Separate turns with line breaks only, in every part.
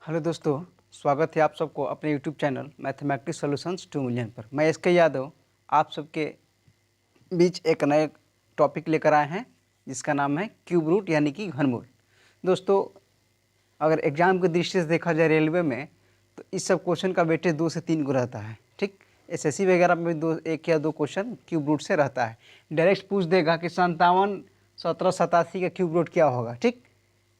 Hello दोस्तों, स्वागत है आप सबको अपने YouTube channel mathematics solutions 2 million पर। मैं एस के यादव आप सबके बीच एक नए टॉपिक लेकर आए हैं जिसका नाम है क्यूब रूट यानी कि घनमूल। दोस्तों, अगर एग्जाम की दृष्टि से देखा जाए रेलवे में तो इस सब क्वेश्चन का वेटेज 2 से 3 को रहता है। ठीक, एसएससी वगैरह में भी 1 या 2 क्वेश्चन क्यूब रूट से रहता है। डायरेक्ट पूछ देगा कि 57 17 87 का क्यूब रूट क्या होगा। ठीक,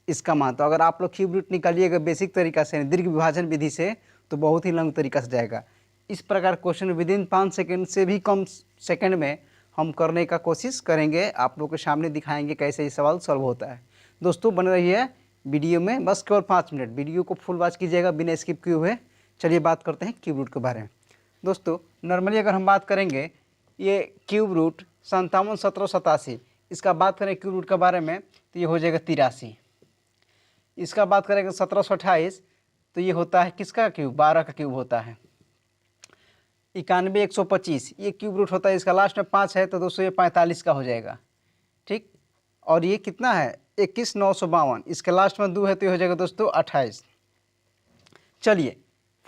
इसका मान तो अगर आप लोग क्यूब रूट निकालिएगा बेसिक तरीका से, दीर्घ विभाजन विधि से, तो बहुत ही लंग तरीका से जाएगा। इस प्रकार क्वेश्चन विदिन 5 सेकंड से भी कम सेकंड में हम करने का कोशिश करेंगे, आप लोग के सामने दिखाएंगे कैसे ये सवाल सॉल्व होता है। दोस्तों, बने रहिए वीडियो में, बस केवल 5 मिनट वीडियो को फुल वॉच कीजिएगा बिना स्किप किए हुए। चलिए बात करते हैं क्यूब रूट के बारे में। दोस्तों, नॉर्मली अगर हम बात करेंगे ये क्यूब रूट 57 17 87, इसका बात करें क्यूब रूट के बारे में तो ये हो जाएगा 83। इसका बात करेंगे 1728 तो ये होता है किसका क्यूब, 12 का क्यूब होता है। 91 125 ये क्यूब रूट होता है, इसका लास्ट में 5 है तो दोस्तों ये 45 का हो जाएगा। ठीक, और ये कितना है 21 952, इसके लास्ट में 2 है तो ये हो जाएगा दोस्तों 28। चलिए,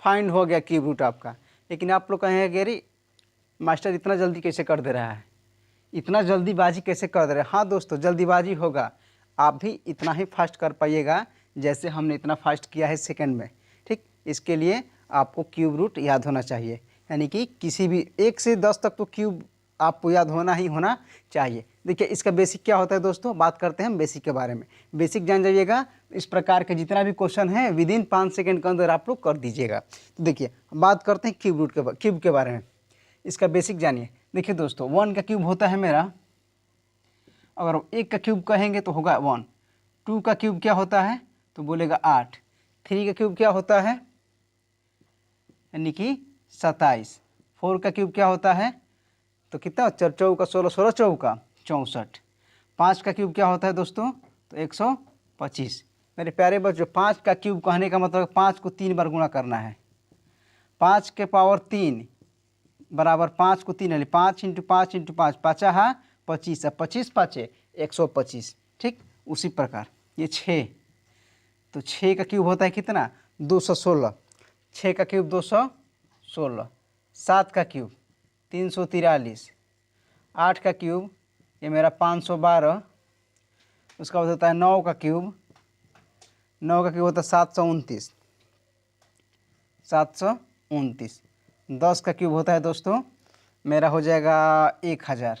फाइंड हो गया क्यूब रूट आपका। लेकिन आप लोग कहेंगे कि अरे मास्टर इतना जल्दी कैसे कर दे रहा है, इतना जल्दीबाजी कैसे कर दे रहे हैं। हाँ दोस्तों, जल्दीबाजी होगा, आप भी इतना ही फास्ट कर पाइएगा जैसे हमने इतना फास्ट किया है सेकंड में। ठीक, इसके लिए आपको क्यूब रूट याद होना चाहिए, यानी कि किसी भी 1 से 10 तक तो क्यूब आपको याद होना ही होना चाहिए। देखिए इसका बेसिक क्या होता है दोस्तों, बात करते हैं हम बेसिक के बारे में। बेसिक जान जाइएगा, इस प्रकार के जितना भी क्वेश्चन है विदिन 5 सेकंड के अंदर आप लोग कर दीजिएगा। तो देखिए बात करते हैं क्यूब रूट के क्यूब के बारे में। इसका बेसिक जानिए। देखिए दोस्तों, 1 का क्यूब होता है मेरा, अगर 1 का क्यूब कहेंगे तो होगा 1। 2 का क्यूब क्या होता है तो बोलेगा 8। 3 का क्यूब क्या होता है यानी कि 27। 4 का क्यूब क्या होता है तो कितना 4 चौका 16 16 चौका 64। 5 का क्यूब क्या होता है दोस्तों तो 125। मेरे प्यारे बच्चों, 5 का क्यूब कहने का मतलब 5 को 3 बार गुणा करना है। 5 के पावर 3 बराबर 5 को 3 है, 5 × 5 × 5 5 है 25 है, 25 5 125। ठीक, उसी प्रकार ये 6 तो 6 का क्यूब होता है कितना 216। 6 का क्यूब 216। 7 का क्यूब 343। 8 का क्यूब ये मेरा 512। उसका बाद होता है 9 का क्यूब। 9 का क्यूब होता है 729। 729। 10 का क्यूब होता है दोस्तों मेरा हो जाएगा 1000।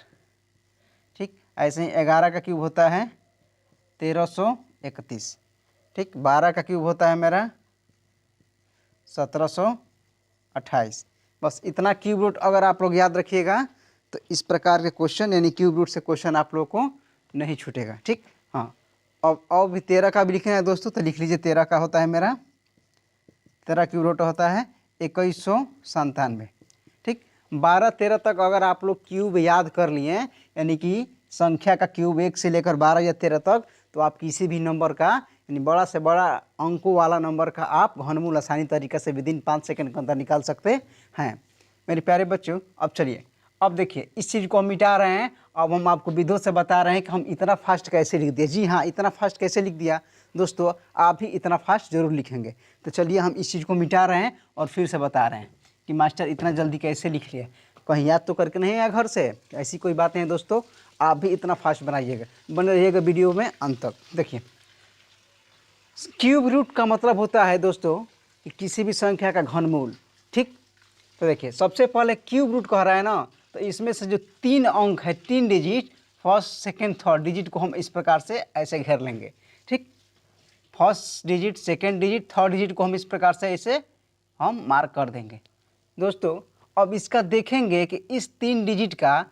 ठीक, ऐसे ही 11 का क्यूब होता है 1331। ठीक, 12 का क्यूब होता है मेरा 1728। बस इतना क्यूब रूट अगर आप लोग याद रखिएगा तो इस प्रकार के क्वेश्चन यानी क्यूब रूट से क्वेश्चन आप लोग को नहीं छूटेगा। ठीक, हाँ, अब भी 13 का भी लिखना है दोस्तों तो लिख लीजिए। 13 का होता है मेरा 13 क्यूब रूट होता है 2197। ठीक, 12 13 तक अगर आप लोग क्यूब याद कर लिए यानी कि संख्या का क्यूब 1 से लेकर 12 या 13 तक, तो आप किसी भी नंबर का यानी बड़ा से बड़ा अंकों वाला नंबर का आप घनमूल आसानी तरीके से विदिन 5 सेकंड के अंदर निकाल सकते हैं। मेरे प्यारे बच्चों, अब चलिए, अब देखिए इस चीज़ को हम मिटा रहे हैं। अब हम आपको विधियों से बता रहे हैं कि हम इतना फास्ट कैसे लिख दिए। जी हाँ, इतना फास्ट कैसे लिख दिया दोस्तों, आप भी इतना फास्ट जरूर लिखेंगे। तो चलिए हम इस चीज़ को मिटा रहे हैं और फिर से बता रहे हैं कि मास्टर इतना जल्दी कैसे लिख लिया। कहीं याद तो करके नहीं आया घर से, ऐसी कोई बात नहीं है दोस्तों। आप भी इतना फास्ट बनाइएगा, बने रहिएगा वीडियो में अंत तक। देखिए, क्यूब रूट का मतलब होता है दोस्तों कि किसी भी संख्या का घनमूल। ठीक, तो देखिए सबसे पहले क्यूब रूट कह रहा है ना, तो इसमें से जो 3 अंक है, 3 digit, first second third digit को हम इस प्रकार से ऐसे घेर लेंगे। ठीक, first digit second digit third digit को हम इस प्रकार से ऐसे हम मार्क कर देंगे। दोस्तों, अब इसका देखेंगे कि इस 3 डिजिट का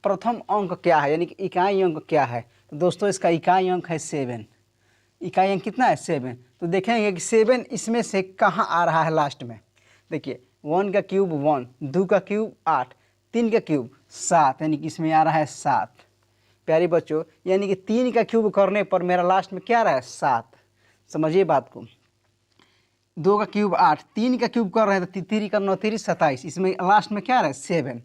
प्रथम अंक क्या है यानी कि इकाई अंक क्या है। तो दोस्तों इसका इकाई अंक है 7। इकाई अंक कितना है 7। तो देखेंगे कि 7 इसमें से कहाँ आ रहा है लास्ट में। देखिए 1 का क्यूब 1, 2 का क्यूब 8, 3 का क्यूब 7, यानी कि इसमें आ रहा है 7। प्यारे बच्चों, यानी कि 3 का क्यूब करने पर मेरा लास्ट में क्या आ रहा है 7। समझिए बात को। 2 का क्यूब 8, 3 का क्यूब कर रहे हैं तो 3 का 9 3 27, इसमें लास्ट में क्या आ रहा है 7।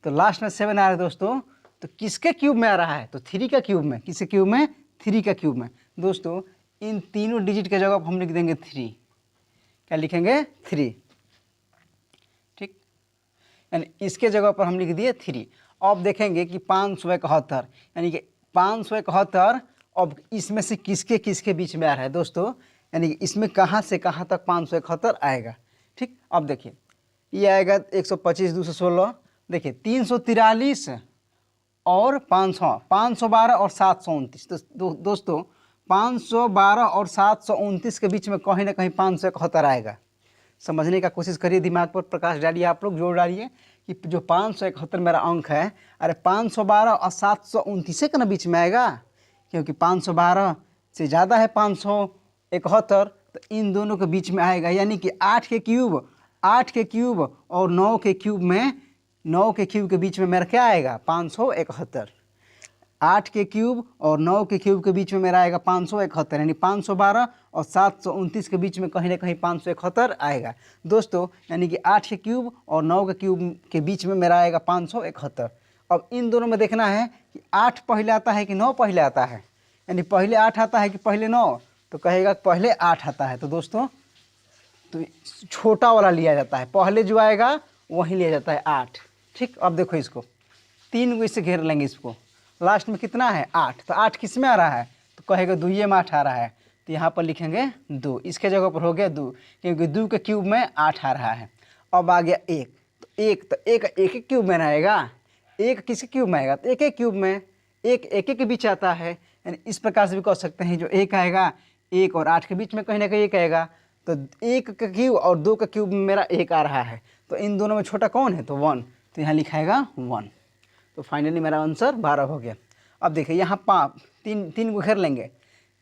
तो लास्ट में 7 आ रहा है दोस्तों। तो किसके क्यूब में आ रहा है तो 3 का क्यूब में। किसके क्यूब में 3 का क्यूब में। दोस्तों इन तीनों डिजिट के जगह पर हम लिख देंगे 3। क्या लिखेंगे 3, ठीक। यानी इसके जगह पर हम लिख दिए 3। अब देखेंगे कि 571 यानी कि 571 अब इसमें से किसके किसके बीच में आ रहा है दोस्तों, यानी कि इसमें कहाँ से कहाँ तक 571 आएगा, ठीक। अब देखिए ये आएगा 125 216, देखिए 343 और 500, 512 और 729। तो दोस्तों 512 और 729 के बीच में कहीं ना कहीं 571 आएगा। समझने का कोशिश करिए, दिमाग पर प्रकाश डालिए, आप लोग जोर डालिए कि जो 571 मेरा अंक है, अरे 512 और 729 के ना बीच में आएगा, क्योंकि 512 से ज़्यादा है 571, तो इन दोनों के बीच में आएगा। यानी कि 8 के क्यूब और 9 के क्यूब में, 9 के क्यूब के बीच में मेरा क्या आएगा 571। 8 के क्यूब और 9 के क्यूब के बीच में मेरा आएगा 571, यानी 512 और 729 के बीच में कहीं ना कहीं 571 आएगा दोस्तों। यानी कि 8 के क्यूब और 9 के क्यूब के बीच में मेरा आएगा 571। अब इन दोनों में देखना है कि 8 पहले आता है कि 9 पहले आता है, यानी पहले 8 आता है कि पहले 9, तो कहेगा पहले 8 आता है। तो दोस्तों तो छोटा वाला लिया जाता है, पहले जो आएगा वही लिया जाता है 8, ठीक। अब देखो इसको 3 को इससे घेर लेंगे, इसको लास्ट में कितना है 8, तो 8 किस में आ रहा है, तो कहेगा 2 में 8 आ रहा है, तो यहाँ पर लिखेंगे 2, इसके जगह पर हो गया 2, क्योंकि 2 के क्यूब में 8 आ रहा है। अब आ गया 1, तो एक एक क्यूब में आएगा, एक किसके क्यूब में आएगा, तो एक क्यूब में, एक के बीच आता है। यानी इस प्रकार से भी कह सकते हैं, जो 1 आएगा 1 और 8 के बीच में कहीं ना कहीं 1 आएगा, तो 1 का क्यूब और 2 का क्यूब में मेरा 1 आ रहा है, तो इन दोनों में छोटा कौन है, तो 1, तो यहाँ लिखाएगा 1। तो फाइनली मेरा आंसर 12 हो गया। अब देखिए यहाँ 3 को घेर लेंगे,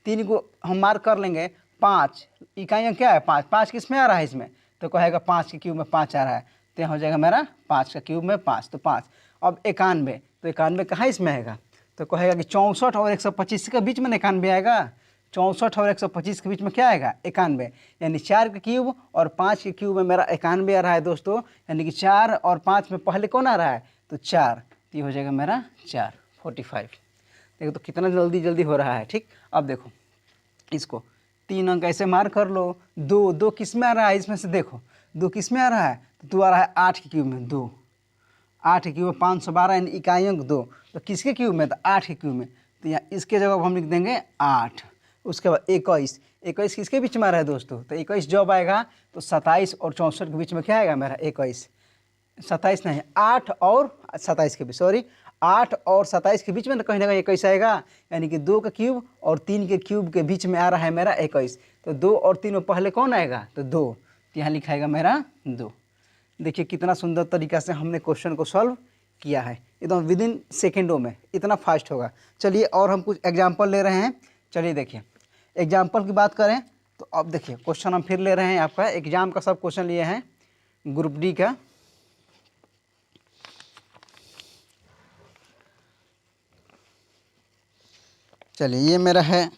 3 को हम मार्क कर लेंगे, 5 इकाइयाँ क्या है 5, 5 किस में आ रहा है इसमें, तो कहेगा 5 के क्यूब में 5 आ रहा है, तो यहाँ हो जाएगा मेरा 5 का क्यूब में 5, तो 5। अब 91, तो 91 कहाँ इसमें आएगा, तो कहेगा कि 64 और 125 के बीच में 91 आएगा, 64 और 125 के बीच में क्या आएगा 91, यानी 4 के क्यूब और 5 के क्यूब में मेरा 91 आ रहा है दोस्तों। यानी कि 4 और 5 में पहले कौन आ रहा है, तो 4, तो ये हो जाएगा मेरा 4, 45। देखो तो कितना जल्दी हो रहा है, ठीक। अब देखो इसको 3 अंक ऐसे मार कर लो, 2 किस में आ रहा है, इसमें से देखो 2 किस में आ रहा है, तो 2 आ रहा है 8 के क्यूब में, 2 8 के क्यूब में 512 यानी इकाई अंक 2, तो किसके क्यूब में, तो 8 के क्यूब में, तो यहाँ इसके जगह हम लिख देंगे 8। उसके बाद 21 किसके बीच में आ रहा है दोस्तों, तो 21 जब आएगा तो 27 और 64 के बीच में क्या आएगा मेरा 21, 27 नहीं 8 और 27 के बीच, सॉरी 8 और 27 के बीच में कहीं ना कहीं 21 आएगा। यानी कि 2 का क्यूब और 3 के क्यूब के बीच में आ रहा है मेरा 21, तो 2 और 3 में पहले कौन आएगा, तो 2, तो यहाँ लिखाएगा मेरा 2। देखिए कितना सुंदर तरीका से हमने क्वेश्चन को सॉल्व किया है, एकदम विदिन सेकेंडों में, इतना फास्ट होगा। चलिए और हम कुछ एग्जाम्पल ले रहे हैं, चलिए देखिए एग्जाम्पल की बात करें तो अब देखिए क्वेश्चन हम फिर ले रहे हैं, आपका एग्जाम का सब क्वेश्चन लिए हैं ग्रुप डी का। चलिए ये मेरा है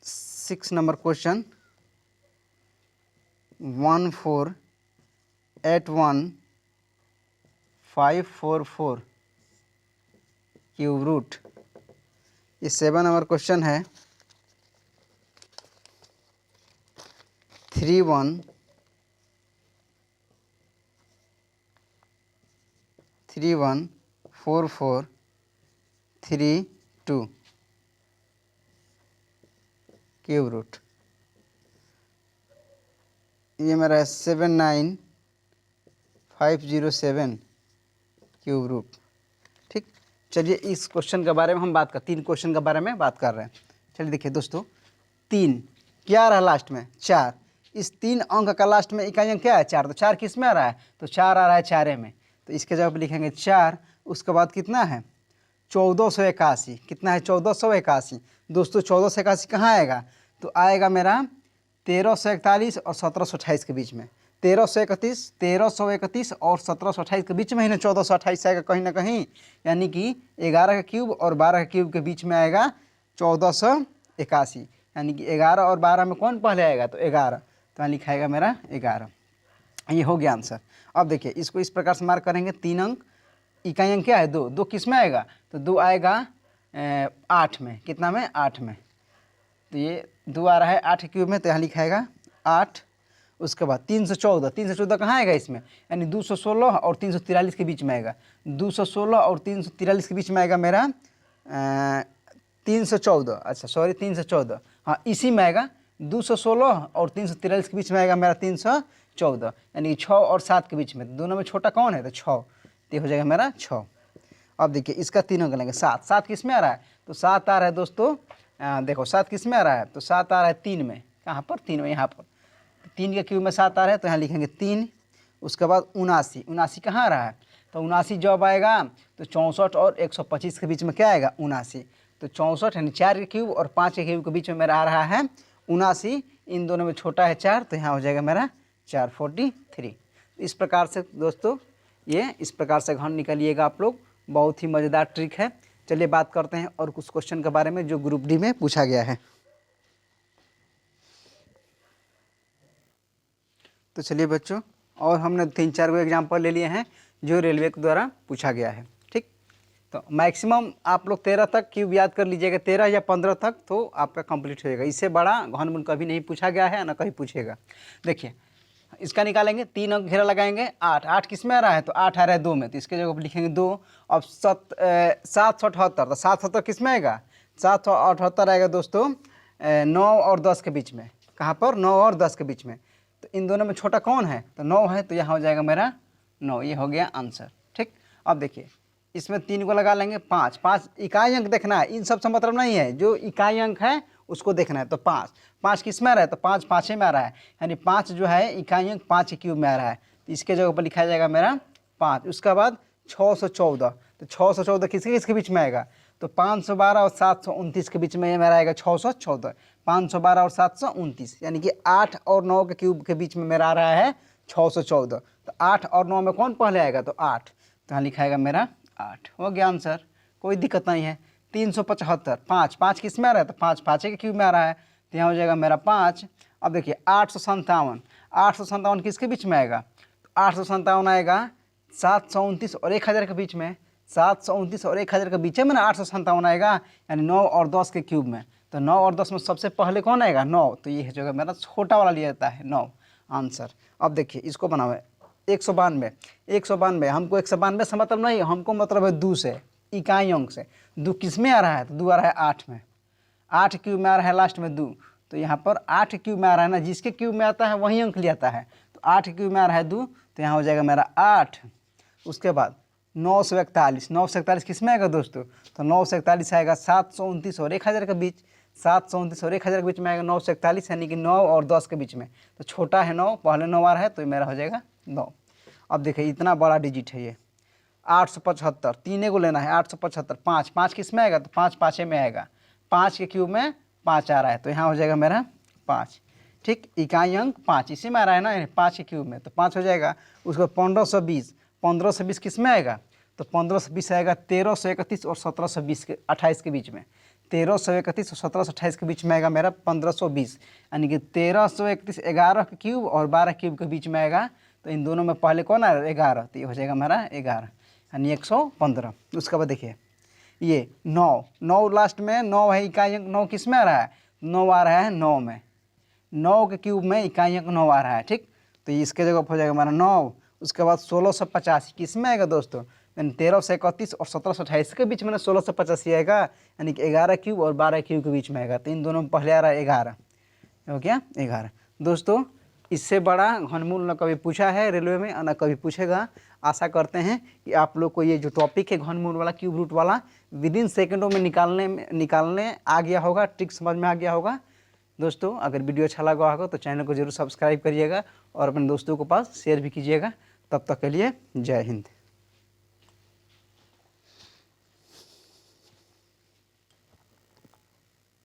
6 नंबर क्वेश्चन, 1481544 क्यूब रूट। ये 7 नंबर क्वेश्चन है, 314432 क्यूब रूट। ये मेरा है 79507 क्यूब रूट, ठीक। चलिए इस क्वेश्चन के बारे में हम बात कर, 3 क्वेश्चन के बारे में बात कर रहे हैं। चलिए देखिए दोस्तों 3 क्या आ रहा है लास्ट में 4, इस 3 अंक का लास्ट में इकाई अंक क्या है 4, तो 4 किस में आ रहा है, तो 4 आ रहा है 4 में, तो इसके जगह पर लिखेंगे 4। उसके बाद कितना है 1481, कितना है 1481 दोस्तों। 1481 कहाँ आएगा, तो आएगा मेरा 1341 और 1728 के बीच में, 1331 और 1728 के बीच में ही ना 1428 आएगा कहीं ना कहीं। यानी कि 11 का क्यूब और 12 का क्यूब के बीच में आएगा 1481, यानी कि 11 और 12 में कौन पहले आएगा, तो 11, तो यहाँ लिखाएगा मेरा 11। ये हो गया आंसर। अब देखिए इसको इस प्रकार से मार्क करेंगे, 3 अंक, इकाई अंक क्या है 2, 2 किस में आएगा, तो 2 आएगा 8 में, कितना में 8 में, तो ये 2 आ रहा है 8 क्यूब में, तो यहाँ लिखाएगा 8। उसके बाद 314, 314 कहाँ आएगा इसमें, यानी 216 और 343 के बीच में आएगा। 216 और 343 के बीच में आएगा मेरा 314, अच्छा सॉरी 314, हाँ इसी में आएगा। 216 और 343 के बीच में आएगा मेरा 314, यानी 6 और 7 के बीच में। दोनों में छोटा कौन है, तो 6, तो हो जाएगा मेरा 6। अब देखिए इसका तीनों करेंगे 7। 7 किस में आ रहा है, तो 7 आ रहा है दोस्तों, देखो 7 किस में आ रहा है, तो 7 आ रहा है 3 में। कहाँ पर, 3 में, यहाँ पर 3 के क्यूब में 7 आ रहा है, तो यहाँ लिखेंगे 3। उसके बाद 79, 79 कहाँ आ रहा है, तो 79 जब आएगा तो 64 और 125 के बीच में क्या आएगा, 79। तो 64 यानी 4 के क्यूब और 5 के क्यूब के बीच में मेरा आ रहा है 79। इन दोनों में छोटा है 4, तो यहाँ हो जाएगा मेरा 443। इस प्रकार से दोस्तों ये इस प्रकार से घन निकालिएगा आप लोग। बहुत ही मज़ेदार ट्रिक है। चलिए बात करते हैं और कुछ क्वेश्चन के बारे में जो ग्रुप डी में पूछा गया है। तो चलिए बच्चों, और हमने 3-4 एग्जाम्पल ले लिए हैं जो रेलवे के द्वारा पूछा गया है। ठीक, तो मैक्सिमम आप लोग 13 तक क्यूब याद कर लीजिएगा, 13 या 15 तक तो आपका कंप्लीट हो जाएगा। इससे बड़ा घनमूल कभी नहीं पूछा गया है, ना कभी पूछेगा। देखिए इसका निकालेंगे, 3 अंक घेरा लगाएंगे। 8, 8 किस में आ रहा है, तो 8 आ रहा है 2 में, तो इसके जगह पर लिखेंगे 2। अब 778, तो 778 किस में आएगा, 778 आएगा दोस्तों 9 और 10 के बीच में। कहाँ पर, 9 और 10 के बीच में। तो इन दोनों में छोटा कौन है, तो 9 है, तो यहाँ हो जाएगा मेरा 9। ये हो गया आंसर। ठीक, अब देखिए इसमें 3 को लगा लेंगे। 5, 5 इकाई अंक देखना है, इन सब से मतलब नहीं है, जो इकाई अंक है उसको देखना है। तो 5, 5 किस में आ रहा है, तो 5 5 में आ रहा है, यानी 5 जो है इकाई अंक 5 के क्यूब में आ रहा है, तो इसके जगह पर लिखा जाएगा मेरा 5। उसके बाद 614, तो 614 किसके किसके बीच में आएगा, तो 512 और 729 के बीच में ये मेरा आएगा 614। 512 और 729 यानी कि 8 और 9 के क्यूब के बीच में मेरा आ रहा है 614। तो 8 और 9 में कौन पहले आएगा, तो 8, तो यहाँ लिखाएगा मेरा 8। हो गया आंसर, कोई दिक्कत नहीं है। 375, 5, 5 किस में आ रहा है, तो 5 5 के क्यूब में आ रहा है, तो यहाँ हो जाएगा मेरा 5। अब देखिए 857, 857 किसके बीच में आएगा, तो 857 आएगा 729 और 1000 के बीच में। 729 और 1000 के बीच में ना 857 आएगा, यानी 9 और 10 के क्यूब में। तो 9 और 10 में सबसे पहले कौन आएगा, 9, तो ये जगह मेरा छोटा वाला लिया जाता है 9 आंसर। अब देखिए इसको बनाओ 192, 192 हमको 192 से मतलब नहीं, हमको मतलब है 2 से, इकाई अंक से। 2 किस में आ रहा है, तो 2 आ रहा है 8 में, 8 क्यूब में आ रहा है लास्ट में 2, तो यहाँ पर 8 क्यूब में आ रहा है ना, जिसके क्यूब में आता है वही अंक लिया जाता है। तो 8 क्यूब में आ रहा है 2, तो यहाँ हो जाएगा मेरा 8। उसके बाद 941, 941 किस में आएगा दोस्तों, तो 941 आएगा 729 और 1000 के बीच। 729 और 1000 के बीच में आएगा 941, यानी कि 9 और 10 के बीच में। तो छोटा है 9, पहले 9 आ रहा है, तो मेरा हो जाएगा 9। अब देखिए इतना बड़ा डिजिट है ये 875, 3 को लेना है 875। 5, 5 किस में आएगा, तो 5 5 में आएगा, 5 के क्यूब में 5 आ रहा है, तो यहाँ हो जाएगा मेरा 5। ठीक, इकाई अंक 5 इसी में आ रहा है ना, 5 के क्यूब में, तो 5 हो जाएगा। उसको 1520, 1520 किस में आएगा, तो 1520 आएगा 1331 और 1720 के 28 के बीच में। 1331 और 1728 के बीच में आएगा मेरा 1520, यानी कि 1331 11 के क्यूब और 12 क्यूब के बीच में आएगा। तो इन दोनों में पहले कौन आ रहा है, 11, तो ये हो जाएगा मेरा 11, यानी 115। उसके बाद देखिए ये 9, 9 लास्ट में 9 है, इकाई अंक 9 किस में आ रहा है, 9 आ रहा है 9 में, 9 के क्यूब में इकाई अंक 9 आ रहा है। ठीक, तो इसके जगह हो जाएगा हमारा 9। उसके बाद 1685 किस में आएगा दोस्तों, यानी 1331 और 1728 के बीच में ना 1685 आएगा, यानी कि 11 क्यूब और 12 क्यूब के बीच में आएगा। तो इन दोनों में पहले आ रहा है 11, हो गया 11। दोस्तों इससे बड़ा घनमूल न कभी पूछा है रेलवे में, न कभी पूछेगा। आशा करते हैं कि आप लोग को ये जो टॉपिक है घनमूल वाला, क्यूब रूट वाला, विदिन सेकंडों में निकालने आ गया होगा, ट्रिक समझ में आ गया होगा। दोस्तों अगर वीडियो अच्छा लगा होगा तो चैनल को जरूर सब्सक्राइब करिएगा और अपने दोस्तों के पास शेयर भी कीजिएगा। तब तक के लिए जय हिंद।